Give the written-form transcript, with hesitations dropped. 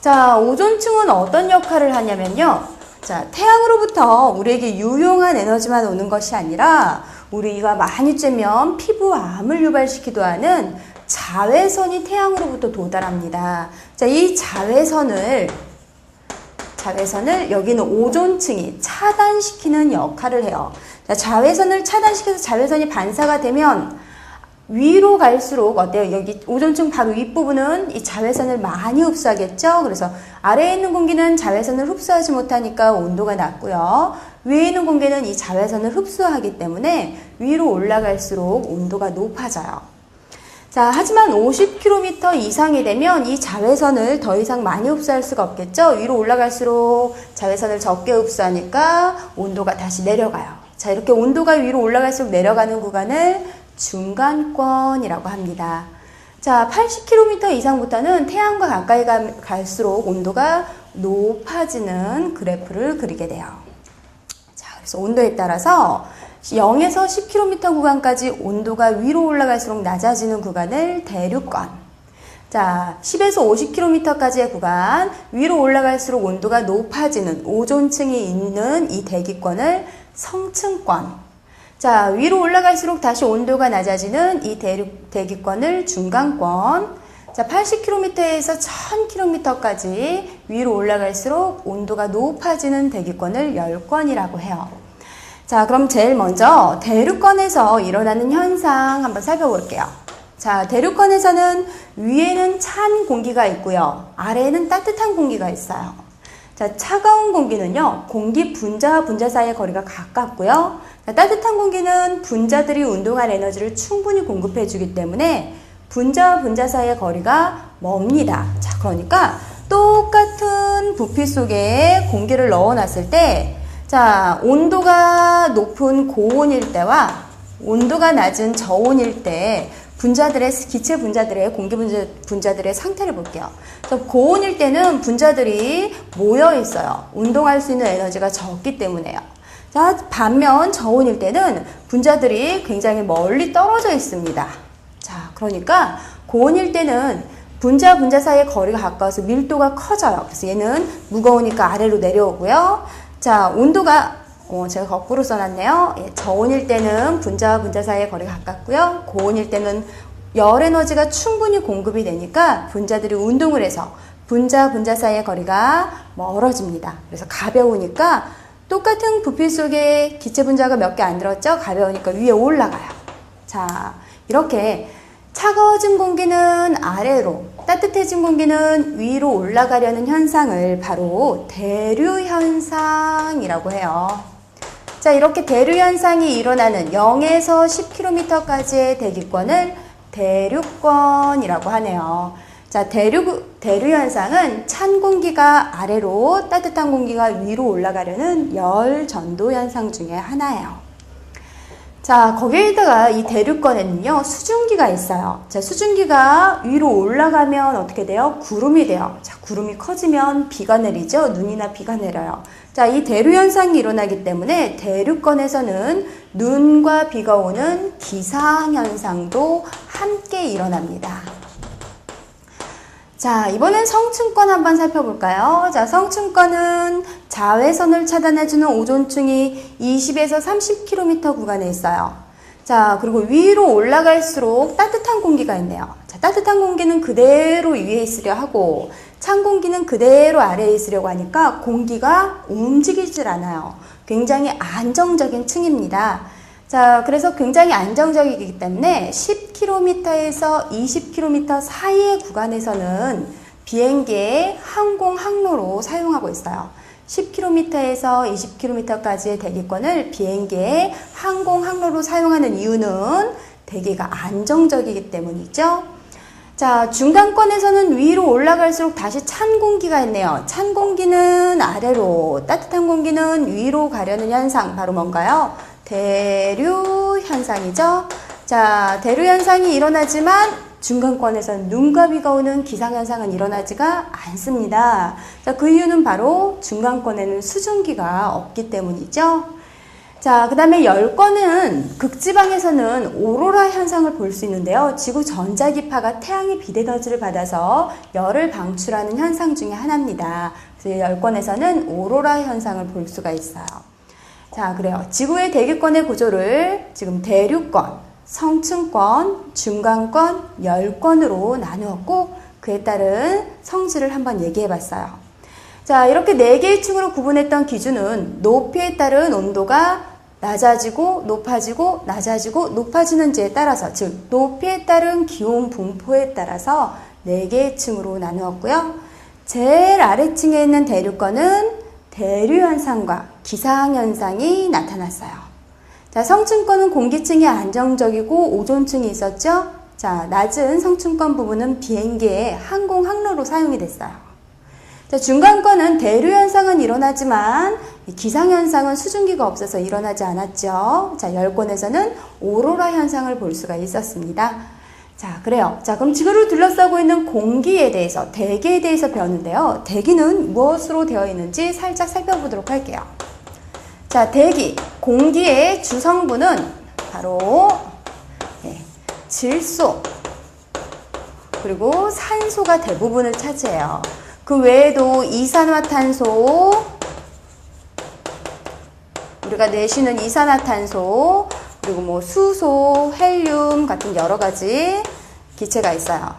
자, 오존층은 어떤 역할을 하냐면요. 자, 태양으로부터 우리에게 유용한 에너지만 오는 것이 아니라 우리가 많이 쬐면 피부암을 유발시키기도 하는 자외선이 태양으로부터 도달합니다. 자, 이 자외선을 여기는 오존층이 차단시키는 역할을 해요. 자, 자외선을 차단시켜서 자외선이 반사가 되면 위로 갈수록 어때요? 여기 오존층 바로 윗부분은 이 자외선을 많이 흡수하겠죠? 그래서 아래에 있는 공기는 자외선을 흡수하지 못하니까 온도가 낮고요. 위에 있는 공기는 이 자외선을 흡수하기 때문에 위로 올라갈수록 온도가 높아져요. 자, 하지만 50km 이상이 되면 이 자외선을 더 이상 많이 흡수할 수가 없겠죠? 위로 올라갈수록 자외선을 적게 흡수하니까 온도가 다시 내려가요. 자, 이렇게 온도가 위로 올라갈수록 내려가는 구간을 중간권이라고 합니다. 자, 80km 이상부터는 태양과 가까이 갈수록 온도가 높아지는 그래프를 그리게 돼요. 자, 그래서 온도에 따라서 0에서 10km 구간까지 온도가 위로 올라갈수록 낮아지는 구간을 대륙권. 자, 10에서 50km까지의 구간, 위로 올라갈수록 온도가 높아지는 오존층이 있는 이 대기권을 성층권. 자, 위로 올라갈수록 다시 온도가 낮아지는 이 대기권을 중간권. 자, 80km에서 1000km까지 위로 올라갈수록 온도가 높아지는 대기권을 열권이라고 해요. 자, 그럼 제일 먼저 대륙권에서 일어나는 현상 한번 살펴볼게요. 자, 대륙권에서는 위에는 찬 공기가 있고요. 아래에는 따뜻한 공기가 있어요. 자, 차가운 공기는요, 공기 분자와 분자 사이의 거리가 가깝고요. 자, 따뜻한 공기는 분자들이 운동할 에너지를 충분히 공급해 주기 때문에 분자와 분자 사이의 거리가 멉니다. 자, 그러니까 똑같은 부피 속에 공기를 넣어 놨을 때, 자, 온도가 높은 고온일 때와 온도가 낮은 저온일 때 기체 분자들의 공기 분자들의 상태를 볼게요. 그래서 고온일 때는 분자들이 모여 있어요. 운동할 수 있는 에너지가 적기 때문에요. 자, 반면 저온일 때는 분자들이 굉장히 멀리 떨어져 있습니다. 자, 그러니까 고온일 때는 분자 사이의 거리가 가까워서 밀도가 커져요. 그래서 얘는 무거우니까 아래로 내려오고요. 자, 온도가 제가 거꾸로 써놨네요. 예, 저온일 때는 분자와 분자 사이의 거리가 가깝고요. 고온일 때는 열 에너지가 충분히 공급이 되니까 분자들이 운동을 해서 분자 사이의 거리가 멀어집니다. 그래서 가벼우니까 똑같은 부피 속에 기체 분자가 몇 개 안 들었죠? 가벼우니까 위에 올라가요. 자, 이렇게 차가워진 공기는 아래로, 따뜻해진 공기는 위로 올라가려는 현상을 바로 대류 현상이라고 해요. 자, 이렇게 대류 현상이 일어나는 0에서 10km까지의 대기권을 대륙권이라고 하네요. 자, 대류 현상은 찬 공기가 아래로, 따뜻한 공기가 위로 올라가려는 열 전도 현상 중에 하나예요. 자, 거기에다가 이 대륙권에는요, 수증기가 있어요. 자, 수증기가 위로 올라가면 어떻게 돼요? 구름이 돼요. 자, 구름이 커지면 비가 내리죠? 눈이나 비가 내려요. 자, 이 대류 현상이 일어나기 때문에 대륙권에서는 눈과 비가 오는 기상 현상도 함께 일어납니다. 자, 이번엔 성층권 한번 살펴볼까요? 자, 성층권은 자외선을 차단해주는 오존층이 20에서 30km 구간에 있어요. 자, 그리고 위로 올라갈수록 따뜻한 공기가 있네요. 자, 따뜻한 공기는 그대로 위에 있으려 하고 찬 공기는 그대로 아래에 있으려고 하니까 공기가 움직이질 않아요. 굉장히 안정적인 층입니다. 자, 그래서 굉장히 안정적이기 때문에 10km에서 20km 사이의 구간에서는 비행기의 항공 항로로 사용하고 있어요. 10km에서 20km까지의 대기권을 비행기의 항공 항로로 사용하는 이유는 대기가 안정적이기 때문이죠. 자, 중간권에서는 위로 올라갈수록 다시 찬 공기가 있네요. 찬 공기는 아래로, 따뜻한 공기는 위로 가려는 현상, 바로 뭔가요? 대류 현상이죠. 자, 대류 현상이 일어나지만 중간권에서는 눈과 비가 오는 기상 현상은 일어나지가 않습니다. 자, 그 이유는 바로 중간권에는 수증기가 없기 때문이죠. 자, 그 다음에 열권은 극지방에서는 오로라 현상을 볼 수 있는데요. 지구 전자기파가 태양의 비대너지를 받아서 열을 방출하는 현상 중에 하나입니다. 그래서 열권에서는 오로라 현상을 볼 수가 있어요. 자, 그래요. 지구의 대기권의 구조를 지금 대륙권, 성층권, 중간권, 열권으로 나누었고 그에 따른 성질을 한번 얘기해 봤어요. 자, 이렇게 4개의 층으로 구분했던 기준은 높이에 따른 온도가 낮아지고 높아지고 낮아지고 높아지는지에 따라서, 즉 높이에 따른 기온 분포에 따라서 4개의 층으로 나누었고요. 제일 아래층에 있는 대륙권은 대류현상과 기상현상이 나타났어요. 자, 성층권은 공기층이 안정적이고 오존층이 있었죠. 자, 낮은 성층권 부분은 비행기의 항공 항로로 사용이 됐어요. 자, 중간권은 대류현상은 일어나지만 기상현상은 수증기가 없어서 일어나지 않았죠. 자, 열권에서는 오로라 현상을 볼 수가 있었습니다. 자, 그래요. 자, 그럼 지구를 둘러싸고 있는 공기에 대해서, 대기에 대해서 배웠는데요. 대기는 무엇으로 되어 있는지 살짝 살펴보도록 할게요. 자, 대기, 공기의 주성분은 바로 질소, 그리고 산소가 대부분을 차지해요. 그 외에도 이산화탄소, 우리가 내쉬는 이산화탄소, 그리고 뭐 수소, 헬륨 같은 여러 가지 기체가 있어요.